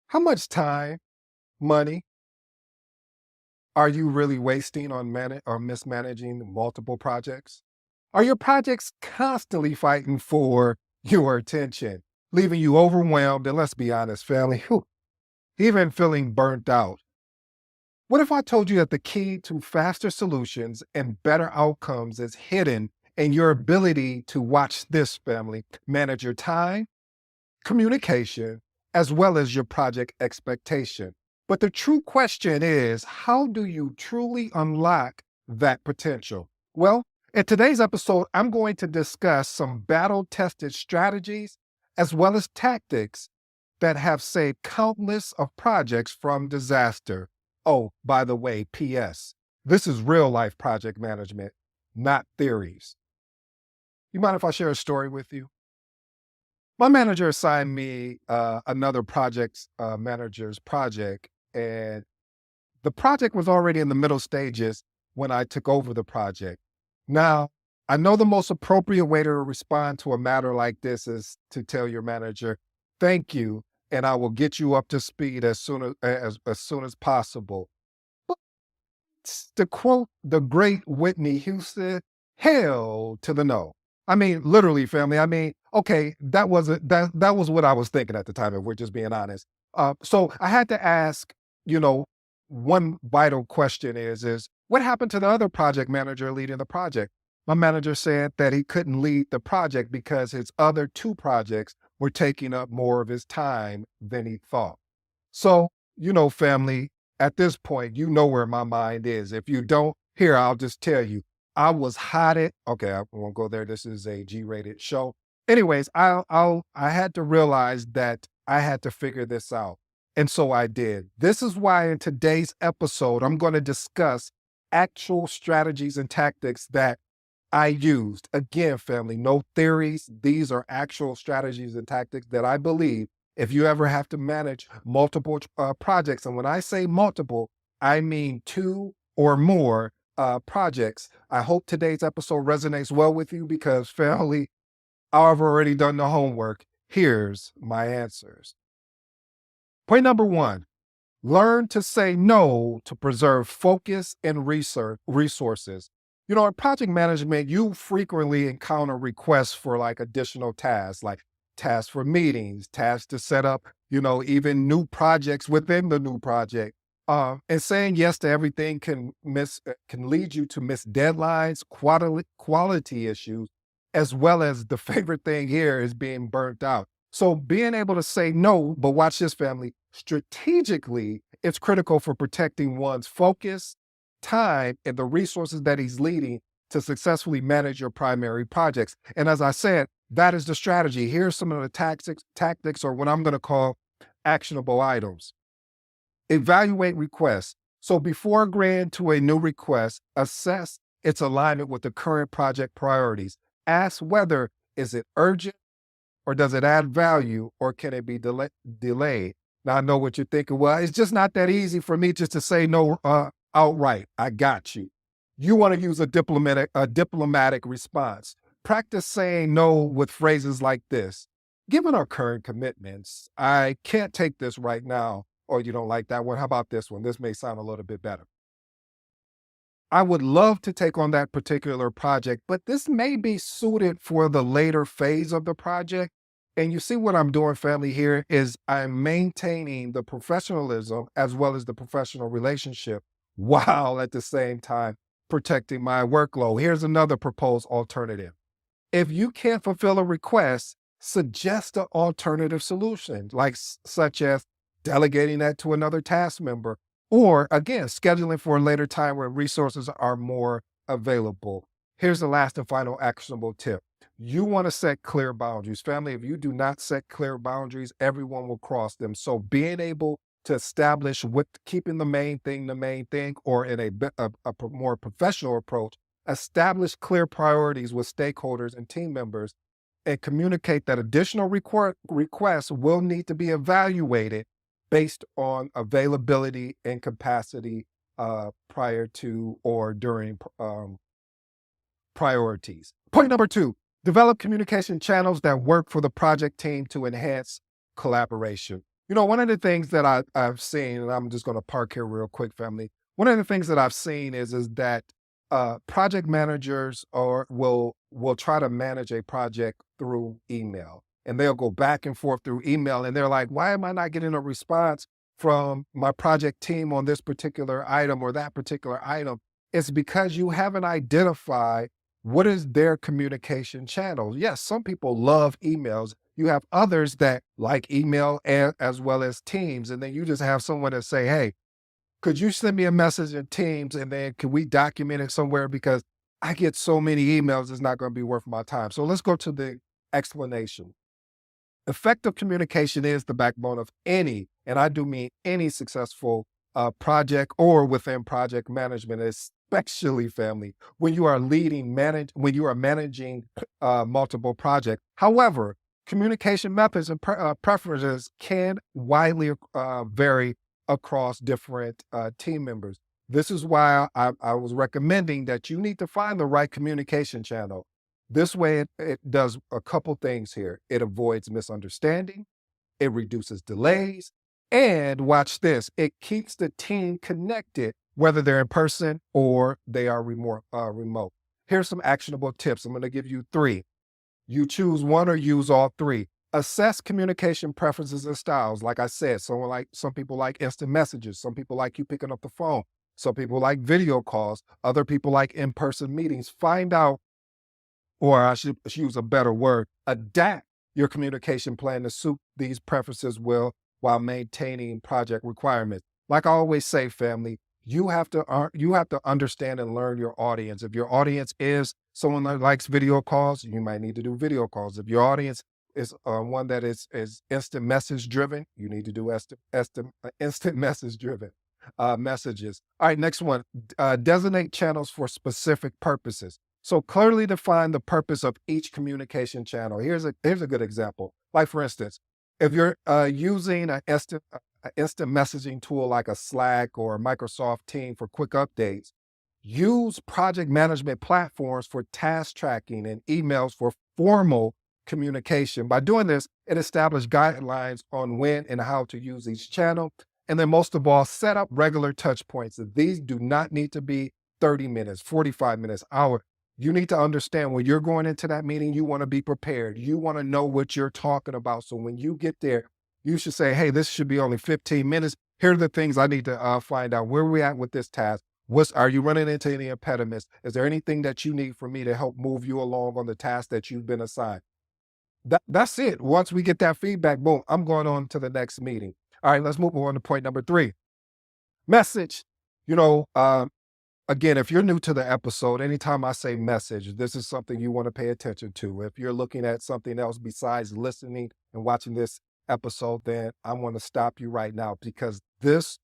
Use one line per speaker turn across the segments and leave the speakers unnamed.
How much time, money are you really wasting on or mismanaging multiple projects? Are your projects constantly fighting for your attention, leaving you overwhelmed and, let's be honest, family, even feeling burnt out? What if I told you that the key to faster solutions and better outcomes is hidden in your ability to watch this, family, manage your time, communication, as well as your project expectation? But the true question is, how do you truly unlock that potential? Well, in today's episode, I'm going to discuss some battle tested strategies as well as tactics that have saved countless of projects from disaster. Oh, by the way, P.S. This is real life project management, not theories. You mind if I share a story with you? My manager assigned me another project manager's project, and the project was already in the middle stages when I took over the project. Now, I know the most appropriate way to respond to a matter like this is to tell your manager, "Thank you, and I will get you up to speed as soon as possible." But to quote the great Whitney Houston, hell to the no. I mean, literally, family. I mean, okay, that was what I was thinking at the time, if we're just being honest. So I had to ask, you know, one vital question is what happened to the other project manager leading the project? My manager said that he couldn't lead the project because his other two projects were taking up more of his time than he thought. So, family, at this point, you know where my mind is. If you don't, here, I'll just tell you, I was hot at, okay, I won't go there. This is a G-rated show. Anyways, I had to realize that I had to figure this out. And so I did. This is why in today's episode, I'm going to discuss actual strategies and tactics that I used. Again, family, no theories. These are actual strategies and tactics that I believe if you ever have to manage multiple projects. And when I say multiple, I mean two or more projects. I hope today's episode resonates well with you because, family, I've already done the homework. Here's my answers. Point number one, learn to say no to preserve focus and resources. In project management, you frequently encounter requests for like additional tasks, like tasks for meetings, tasks to set up, even new projects within the new project. And saying yes to everything can lead you to miss deadlines, quality issues, as well as the favorite thing here is being burnt out. So being able to say no, but watch this, family, strategically, it's critical for protecting one's focus, time, and the resources that he's leading to successfully manage your primary projects. And as I said, that is the strategy. Here's some of the tactics, or what I'm going to call actionable items. Evaluate requests. So before agreeing to a new request, assess its alignment with the current project priorities. Ask whether is it urgent, or does it add value, or can it be delayed? Now I know what you're thinking. Well, it's just not that easy for me just to say no outright. I got you. You want to use a diplomatic response. Practice saying no with phrases like this. Given our current commitments, I can't take this right now. Or you don't like that one. How about this one? This may sound a little bit better. I would love to take on that particular project, but this may be suited for the later phase of the project. And you see what I'm doing, family, here is I'm maintaining the professionalism as well as the professional relationship while at the same time protecting my workload. Here's another proposed alternative. If you can't fulfill a request, suggest an alternative solution, like such as delegating that to another task member, or again, scheduling for a later time where resources are more available. Here's the last and final actionable tip. You want to set clear boundaries. Family, if you do not set clear boundaries, everyone will cross them. So being able to establish what keeping the main thing, or in a more professional approach, establish clear priorities with stakeholders and team members and communicate that additional requests will need to be evaluated based on availability and capacity prior to or during priorities. Point number two, develop communication channels that work for the project team to enhance collaboration. One of the things that I've seen, and I'm just going to park here real quick, family. One of the things that I've seen is that project managers will try to manage a project through email, and they'll go back and forth through email, and they're like, "Why am I not getting a response from my project team on this particular item or that particular item?" It's because you haven't identified what is their communication channel. Yes, some people love emails. You have others that like email as well as Teams. And then you just have someone that say, "Hey, could you send me a message in Teams? And then can we document it somewhere? Because I get so many emails, it's not going to be worth my time." So let's go to the explanation. Effective communication is the backbone of any, and I do mean any successful project or within project management, especially family, when you are when you are managing multiple projects. However, communication methods and preferences can widely vary across different team members. This is why I was recommending that you need to find the right communication channel. This way, it does a couple things here. It avoids misunderstanding, it reduces delays, and watch this, it keeps the team connected, whether they're in person or they are remote. Here's some actionable tips. I'm going to give you three. You choose one or use all three. Assess communication preferences and styles. Like I said, some people like instant messages. Some people like you picking up the phone. Some people like video calls. Other people like in-person meetings. Find out, or I should use a better word, adapt your communication plan to suit these preferences well while maintaining project requirements. Like I always say, family, you have to understand and learn your audience. If your audience is someone that likes video calls, you might need to do video calls. If your audience is one that is instant message driven, you need to do instant message driven messages. All right, next one, designate channels for specific purposes. So clearly define the purpose of each communication channel. Here's a good example. Like for instance, if you're using an instant messaging tool like a Slack or a Microsoft Team for quick updates, use project management platforms for task tracking and emails for formal communication. By doing this, it establishes guidelines on when and how to use each channel. And then most of all, set up regular touch points. These do not need to be 30 minutes, 45 minutes, hour. You need to understand when you're going into that meeting, you want to be prepared. You want to know what you're talking about. So when you get there, you should say, "Hey, this should be only 15 minutes. Here are the things I need to find out. Where we at with this task? Are you running into any impediments? Is there anything that you need from me to help move you along on the task that you've been assigned?" That's it. Once we get that feedback, boom, I'm going on to the next meeting. All right, let's move on to point number three. Message. You know, again, if you're new to the episode, anytime I say message, this is something you want to pay attention to. If you're looking at something else besides listening and watching this episode, then I want to stop you right now because this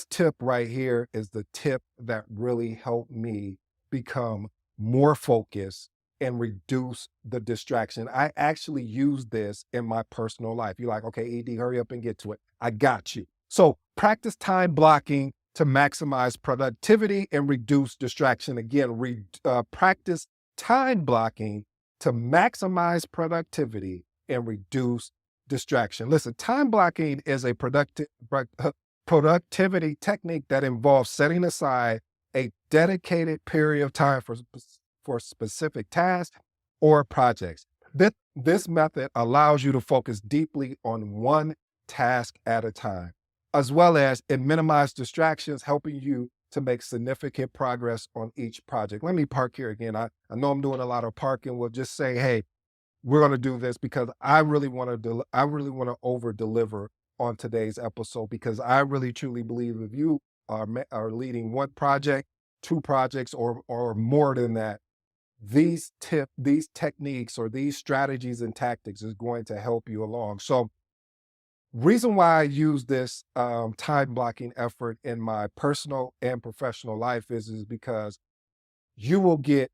tip right here is the tip that really helped me become more focused and reduce the distraction. I actually use this in my personal life. You're like, "Okay, ED, hurry up and get to it." I got you. So practice time blocking to maximize productivity and reduce distraction. Again, practice time blocking to maximize productivity and reduce distraction. Listen, time blocking is a productivity technique that involves setting aside a dedicated period of time for specific tasks or projects. This method allows you to focus deeply on one task at a time, as well as it minimizes distractions, helping you to make significant progress on each project. Let me park here again. I know I'm doing a lot of parking. We'll just say, "Hey, we're going to do this because I really want to over deliver on today's episode because I really truly believe if you are leading one project, two projects, or more than that, these techniques or these strategies and tactics is going to help you along." So reason why I use this time blocking effort in my personal and professional life is because you will get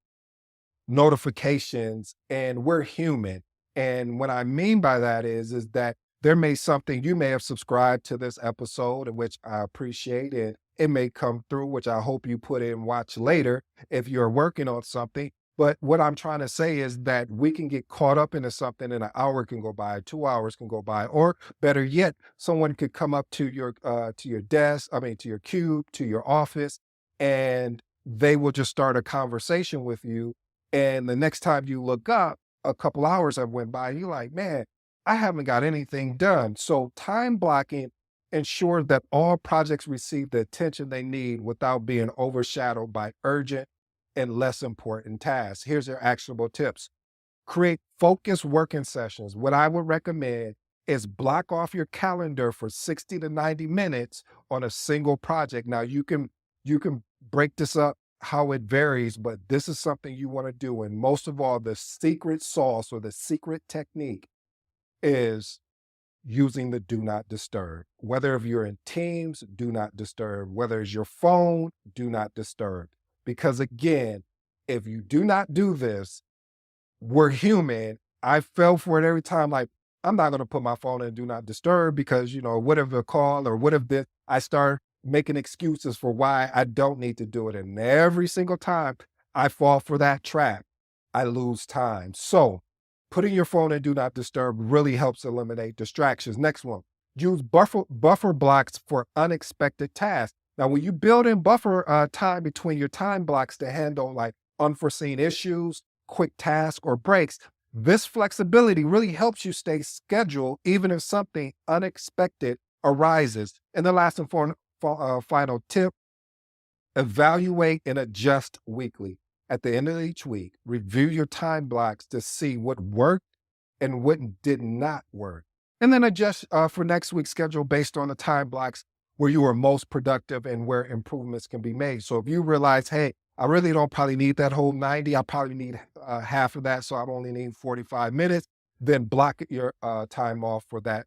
notifications and we're human. And what I mean by that is that there may something you may have subscribed to this episode, in which I appreciate, and it may come through, which I hope you put in watch later if you're working on something. But what I'm trying to say is that we can get caught up into something and an hour can go by, 2 hours can go by, or better yet, someone could come up to your desk, I mean to your cube, to your office, and they will just start a conversation with you. And the next time you look up, a couple hours have went by, and you're like, man, I haven't got anything done. So time blocking ensures that all projects receive the attention they need without being overshadowed by urgent and less important tasks. Here's your actionable tips. Create focused working sessions. What I would recommend is block off your calendar for 60 to 90 minutes on a single project. Now you can break this up how it varies, but this is something you want to do. And most of all, the secret sauce or the secret technique is using the do not disturb. Whether if you're in Teams, do not disturb. Whether it's your phone, do not disturb. Because again, if you do not do this, we're human. I fell for it every time. Like, I'm not going to put my phone in do not disturb because, what if a call or what if this, I start making excuses for why I don't need to do it. And every single time I fall for that trap, I lose time. So putting your phone in do not disturb really helps eliminate distractions. Next one, use buffer blocks for unexpected tasks. Now, when you build in buffer time between your time blocks to handle like unforeseen issues, quick tasks, or breaks, this flexibility really helps you stay scheduled even if something unexpected arises. And the last and final tip, evaluate and adjust weekly. At the end of each week, review your time blocks to see what worked and what did not work. And then adjust for next week's schedule based on the time blocks where you are most productive and where improvements can be made. So if you realize, hey, I really don't probably need that whole 90, I probably need half of that, so I'm only need 45 minutes, then block your time off for that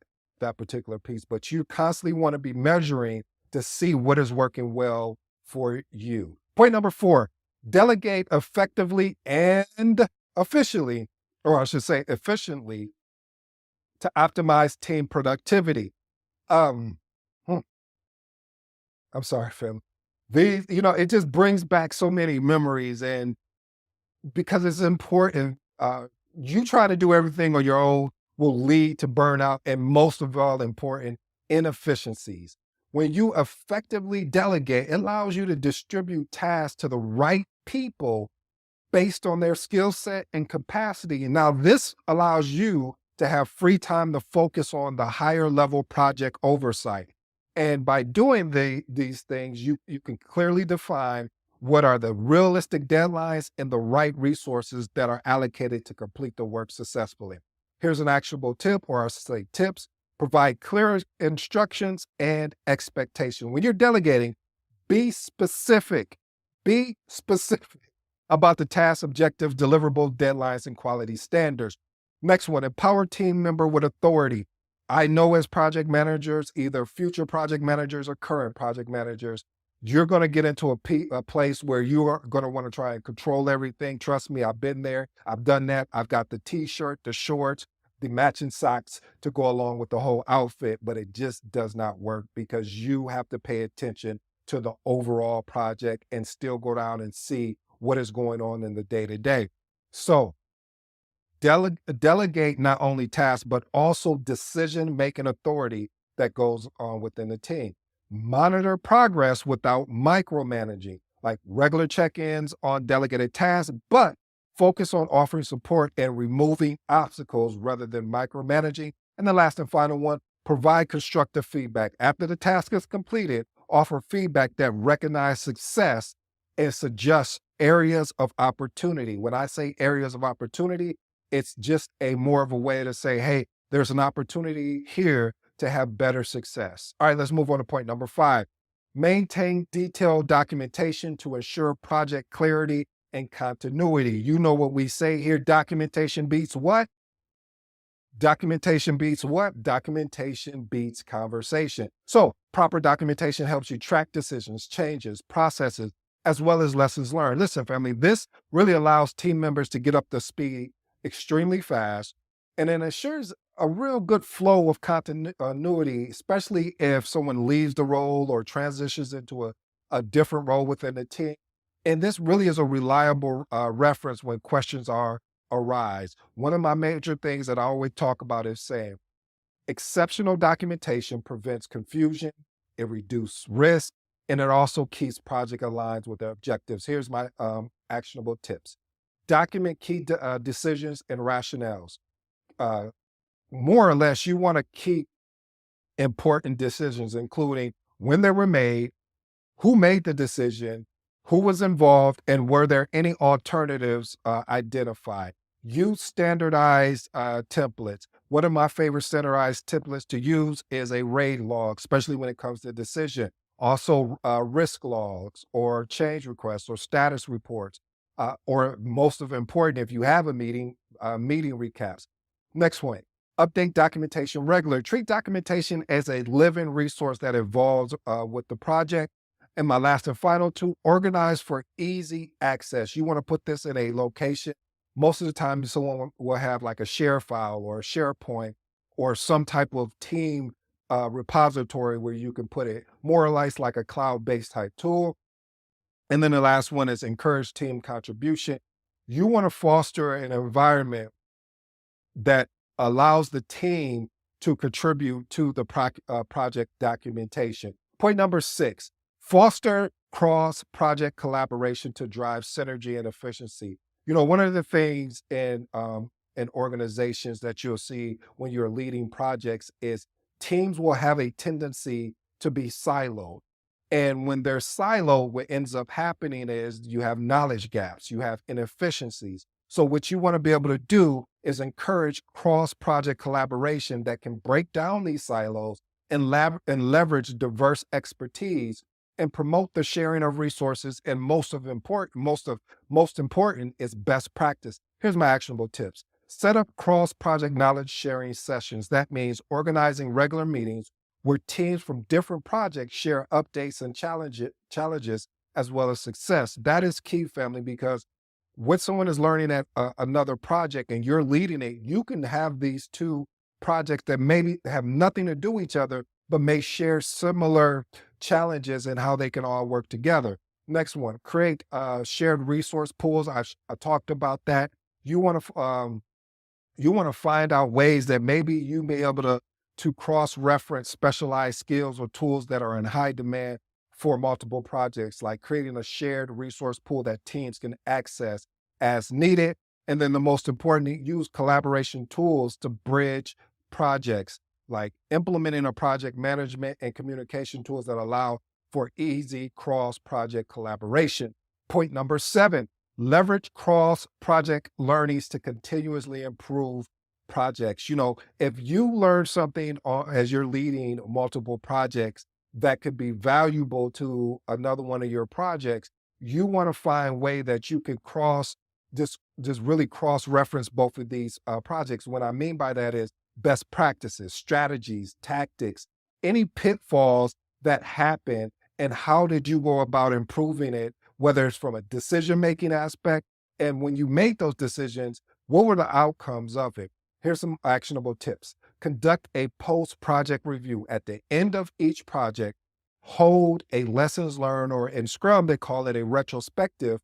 particular piece. But you constantly want to be measuring to see what is working well for you. Point number 4, delegate effectively and efficiently, or I should say efficiently, to optimize team productivity. Um, hmm, I'm sorry, Phil. It just brings back so many memories, and because it's important, you try to do everything on your own will lead to burnout and most of all important, inefficiencies. When you effectively delegate, it allows you to distribute tasks to the right people based on their skill set and capacity. And now this allows you to have free time to focus on the higher level project oversight. And by doing these things, you can clearly define what are the realistic deadlines and the right resources that are allocated to complete the work successfully. Here's an actionable tip, or I should say tips. Provide clear instructions and expectation. When you're delegating, be specific. Be specific about the task, objectives, deliverables, deadlines, and quality standards. Next one, empower team member with authority. I know as project managers, either future project managers or current project managers, you're going to get into a place where you are going to want to try and control everything. Trust me, I've been there. I've done that. I've got the t-shirt, the shorts, the matching socks to go along with the whole outfit, but it just does not work because you have to pay attention to the overall project and still go down and see what is going on in the day to day. So delegate not only tasks, but also decision-making authority that goes on within the team. Monitor progress without micromanaging, like regular check-ins on delegated tasks, but focus on offering support and removing obstacles rather than micromanaging. And the last and final one, provide constructive feedback. After the task is completed, offer feedback that recognize success and suggest areas of opportunity. When I say areas of opportunity, it's just a more of a way to say, hey, there's an opportunity here to have better success. All right, let's move on to point number 5. Maintain detailed documentation to ensure project clarity and continuity. You know what we say here, documentation beats what? Documentation beats what? Documentation beats conversation. So proper documentation helps you track decisions, changes, processes, as well as lessons learned. Listen, family, this really allows team members to get up to speed extremely fast, and it ensures a real good flow of continuity, especially if someone leaves the role or transitions into a different role within the team. And this really is a reliable reference when questions are arise. One of my major things that I always talk about is saying exceptional documentation prevents confusion, it reduces risk, and it also keeps project aligned with their objectives. Here's my actionable tips. Document key decisions and rationales. Uh, More or less, you want to keep important decisions, including when they were made, who made the decision, who was involved, and were there any alternatives identified? Use standardized templates. One of my favorite standardized templates to use is a RAID log, especially when it comes to decision. Also, risk logs or change requests or status reports, or most of important, if you have a meeting, meeting recaps. Next one, update documentation regularly. Treat documentation as a living resource that evolves with the project. And my last and final two, organize for easy access. You want to put this in a location. Most of the time, someone will have like a share file or a SharePoint or some type of team repository where you can put it, more or less like a cloud-based type tool. And then the last one is encourage team contribution. You want to foster an environment that allows the team to contribute to the project documentation. Point number 6, foster cross-project collaboration to drive synergy and efficiency. You know, one of the things in organizations that you'll see when you're leading projects is teams will have a tendency to be siloed. And when they're siloed, what ends up happening is you have knowledge gaps, you have inefficiencies. So what you want to be able to do is encourage cross-project collaboration that can break down these silos and leverage diverse expertise and promote the sharing of resources. And most important is best practice. Here's my actionable tips. Set up cross-project knowledge sharing sessions. That means organizing regular meetings where teams from different projects share updates and challenges as well as success. That is key, family, because when someone is learning at another project and you're leading it, you can have these two projects that maybe have nothing to do with each other, but may share similar challenges and how they can all work together. Next one, create shared resource pools. I talked about that. You want to find out ways that maybe you may be able to cross-reference specialized skills or tools that are in high demand for multiple projects, like creating a shared resource pool that teams can access as needed. And then the most important, use collaboration tools to bridge projects, like implementing a project management and communication tools that allow for easy cross-project collaboration. Point number 7, leverage cross-project learnings to continuously improve projects. You know, if you learn something as you're leading multiple projects that could be valuable to another one of your projects, you want to find a way that you can just really cross-reference both of these projects. What I mean by that is best practices, strategies, tactics, any pitfalls that happen, and how did you go about improving it, whether it's from a decision-making aspect, and when you make those decisions, what were the outcomes of it? Here's some actionable tips. Conduct a post-project review. At the end of each project, hold a lessons learned, or in Scrum, they call it a retrospective,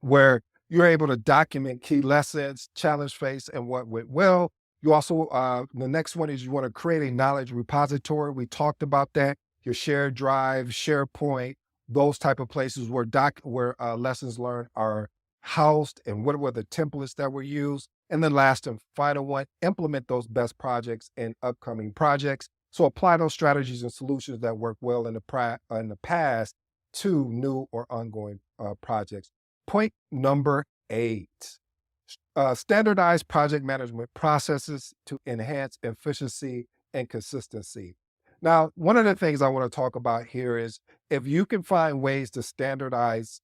where you're able to document key lessons, challenge faced, and what went well. You also, the next one is you want to create a knowledge repository. We talked about that. Your shared drive, SharePoint, those type of places where lessons learned are housed, and what were the templates that were used. And then last and final one, implement those best projects in upcoming projects. So apply those strategies and solutions that work well in the past to new or ongoing projects. Point number 8, standardize project management processes to enhance efficiency and consistency. Now, one of the things I want to talk about here is if you can find ways to standardize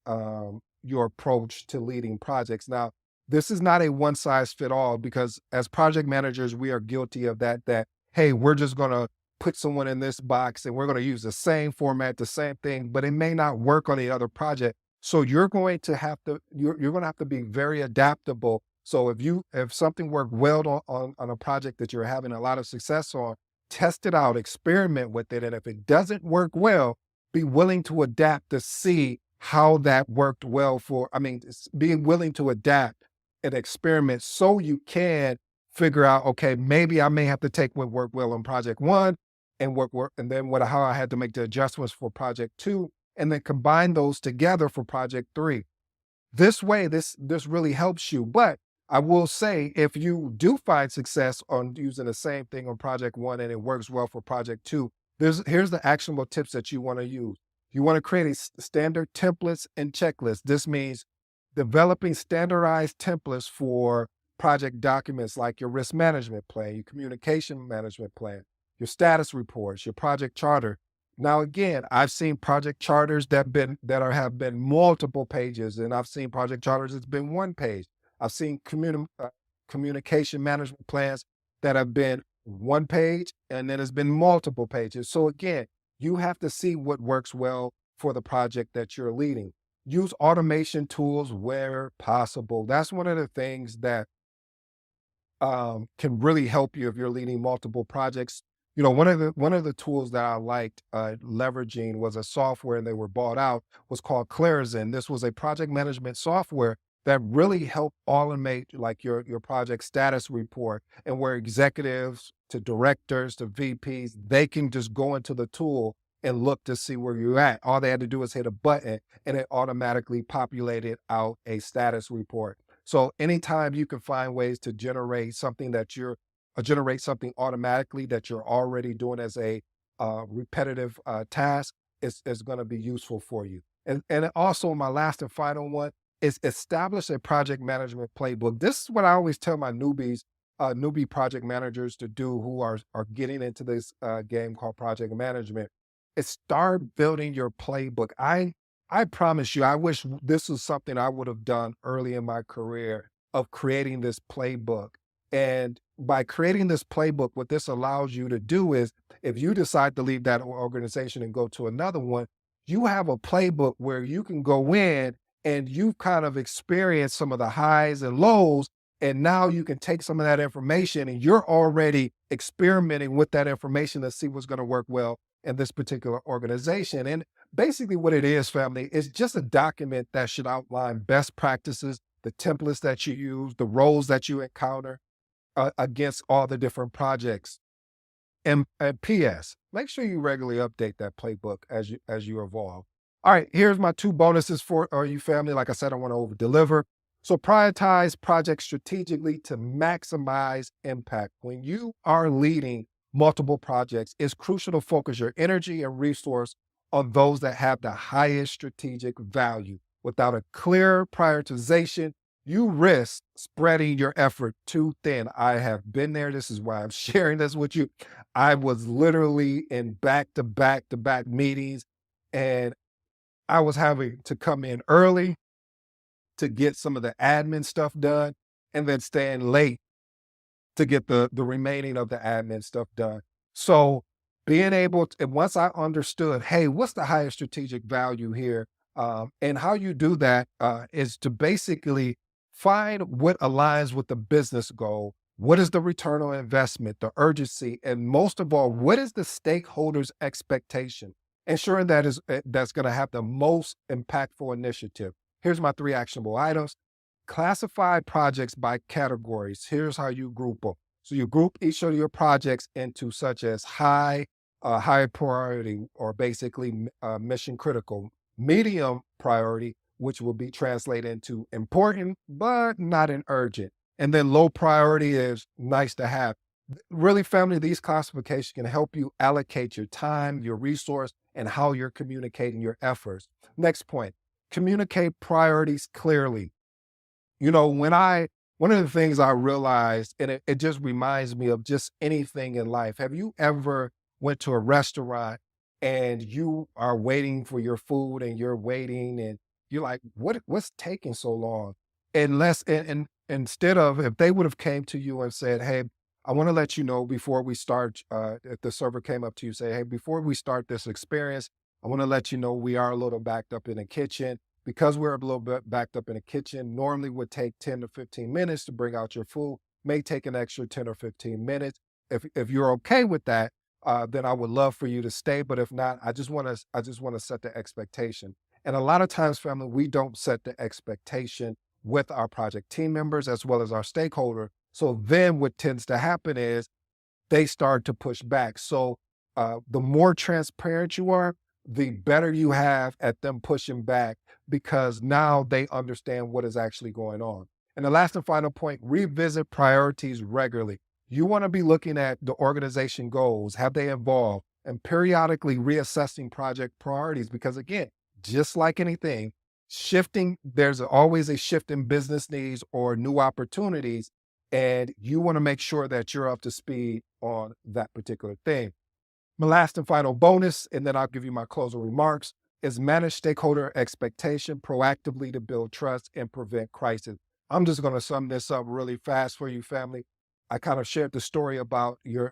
your approach to leading projects. Now, this is not a one size fit all, because as project managers, we are guilty of that, hey, we're just going to put someone in this box and we're going to use the same format, the same thing, but it may not work on the other project. So you're going to have to be very adaptable. So if something worked well on a project that you're having a lot of success on, test it out, experiment with it. And if it doesn't work well, be willing to adapt to see how that worked well being willing to adapt and experiment so you can figure out, okay, maybe I may have to take what worked well on project one and and then how I had to make the adjustments for project two, and then combine those together for project three. This way, this really helps you. But I will say, if you do find success on using the same thing on project one and it works well for project two, here's the actionable tips that you want to use. You want to create standard templates and checklists. This means developing standardized templates for project documents like your risk management plan, your communication management plan, your status reports, your project charter. Now, again, I've seen project charters have been multiple pages, and I've seen project charters that's been one page. I've seen communication management plans that have been one page, and then it's been multiple pages. So again, you have to see what works well for the project that you're leading. Use automation tools where possible. That's one of the things that can really help you if you're leading multiple projects. You know, one of the tools that I liked leveraging was a software, and they were bought out, was called Clarizen. This was a project management software that really helped automate like your project status report, and where executives to directors to VPs, they can just go into the tool and look to see where you're at. All they had to do was hit a button and it automatically populated out a status report. So anytime you can find ways to generate something automatically that you're already doing as a repetitive task is going to be useful for you. And also my last and final one is establish a project management playbook. This is what I always tell my newbie project managers to do who are getting into this game called project management. Is start building your playbook. I promise you, I wish this was something I would have done early in my career of creating this playbook. And by creating this playbook, what this allows you to do is if you decide to leave that organization and go to another one, you have a playbook where you can go in and you've kind of experienced some of the highs and lows. And now you can take some of that information and you're already experimenting with that information to see what's going to work well in this particular organization. And basically, what it is, family, is just a document that should outline best practices, the templates that you use, the roles that you encounter against all the different projects. And PS, make sure you regularly update that playbook as you evolve. All right, here's my two bonuses for you, family. Like I said, I want to over deliver. So prioritize projects strategically to maximize impact. When you are leading multiple projects, it's crucial to focus your energy and resource on those that have the highest strategic value. Without a clear prioritization, you risk spreading your effort too thin. I have been there. This is why I'm sharing this with you. I was literally in back to back to back meetings, and I was having to come in early to get some of the admin stuff done and then staying late to get the remaining of the admin stuff done. So being able to, and once I understood, hey, what's the highest strategic value here? And how you do that is to basically find what aligns with the business goal. What is the return on investment, the urgency, and most of all, what is the stakeholders' expectation? Ensuring that's going to have the most impactful initiative. Here's my three actionable items. Classify projects by categories. Here's how you group them. So you group each of your projects into such as high priority, or basically mission critical, medium priority, which will be translated into important, but not an urgent. And then low priority is nice to have. Really, family, these classifications can help you allocate your time, your resource, and how you're communicating your efforts. Next point, communicate priorities clearly. You know, one of the things I realized, and it just reminds me of just anything in life. Have you ever went to a restaurant and you are waiting for your food and you're waiting and you're like, what's taking so long? And instead of, if they would have came to you and said, hey, I want to let you know before we start, if the server came up to you, say, hey, before we start this experience, I want to let you know we are a little backed up in the kitchen. Because we're a little bit backed up in the kitchen, normally would take 10 to 15 minutes to bring out your food, may take an extra 10 or 15 minutes. If you're okay with that, then I would love for you to stay. But if not, I just want to set the expectation. And a lot of times, family, we don't set the expectation with our project team members as well as our stakeholder. So then what tends to happen is they start to push back. So the more transparent you are, the better you have at them pushing back because now they understand what is actually going on. And the last and final point, revisit priorities regularly. You want to be looking at the organization goals, have they evolved, and periodically reassessing project priorities because, again, just like anything, there's always a shift in business needs or new opportunities and you want to make sure that you're up to speed on that particular thing. My last and final bonus, and then I'll give you my closing remarks, is manage stakeholder expectation proactively to build trust and prevent crisis. I'm just going to sum this up really fast for you, family. I kind of shared the story about the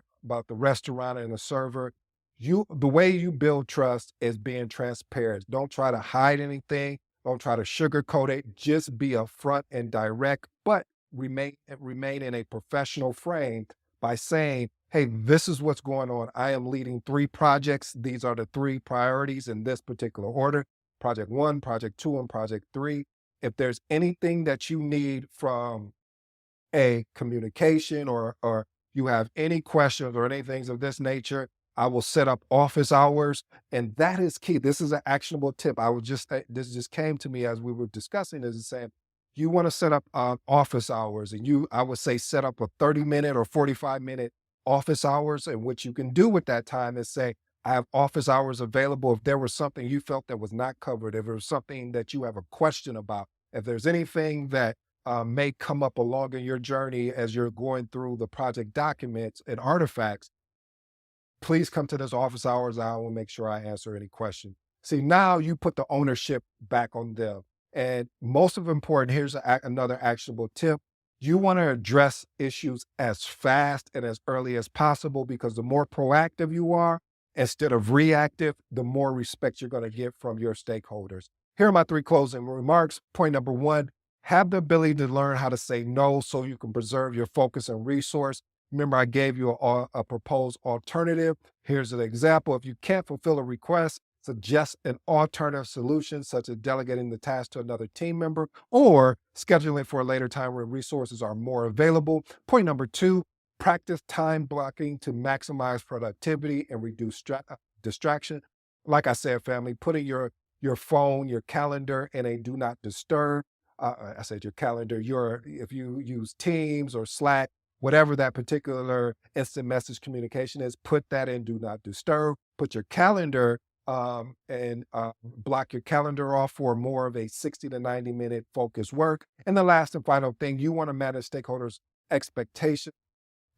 restaurant and the server. The way you build trust is being transparent. Don't try to hide anything. Don't try to sugarcoat it. Just be upfront and direct, but remain in a professional frame by saying, hey, this is what's going on. I am leading 3 projects. These are the 3 priorities in this particular order: project 1, project 2, and project 3. If there's anything that you need from a communication or you have any questions or any things of this nature, I will set up office hours. And that is key. This is an actionable tip. This just came to me as we were discussing this and saying, you want to set up office hours and I would say set up a 30-minute or 45-minute office hours. And what you can do with that time is say, I have office hours available. If there was something you felt that was not covered, if there was something that you have a question about, if there's anything that may come up along in your journey as you're going through the project documents and artifacts, please come to this office hours. I will make sure I answer any question. See, now you put the ownership back on them. And most of important, here's another actionable tip. You want to address issues as fast and as early as possible because the more proactive you are, instead of reactive, the more respect you're going to get from your stakeholders. Here are my 3 closing remarks. Point number 1, have the ability to learn how to say no so you can preserve your focus and resource. Remember, I gave you a proposed alternative. Here's an example. If you can't fulfill a request, suggest an alternative solution, such as delegating the task to another team member or scheduling for a later time when resources are more available. Point number 2, practice time blocking to maximize productivity and reduce distraction. Like I said, family, putting your phone, your calendar in a do not disturb. I said your calendar, if you use Teams or Slack, whatever that particular instant message communication is, put that in do not disturb. Put your calendar and block your calendar off for more of a 60 to 90-minute focused work. And the last and final thing, you want to manage stakeholders' expectations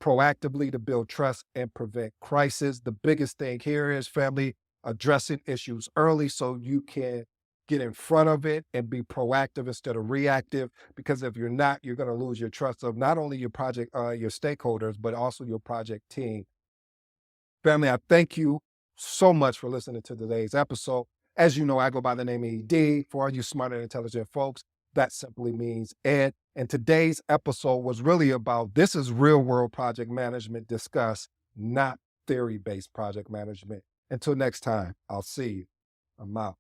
proactively to build trust and prevent crisis. The biggest thing here is, family, addressing issues early so you can get in front of it and be proactive instead of reactive. Because if you're not, you're going to lose your trust of not only your your stakeholders, but also your project team. Family, I thank you so much for listening to today's episode. As you know, I go by the name ED. For all you smart and intelligent folks, that simply means Ed. And today's episode was really about, this is real world project management discussed, not theory-based project management. Until next time, I'll see you. I'm out.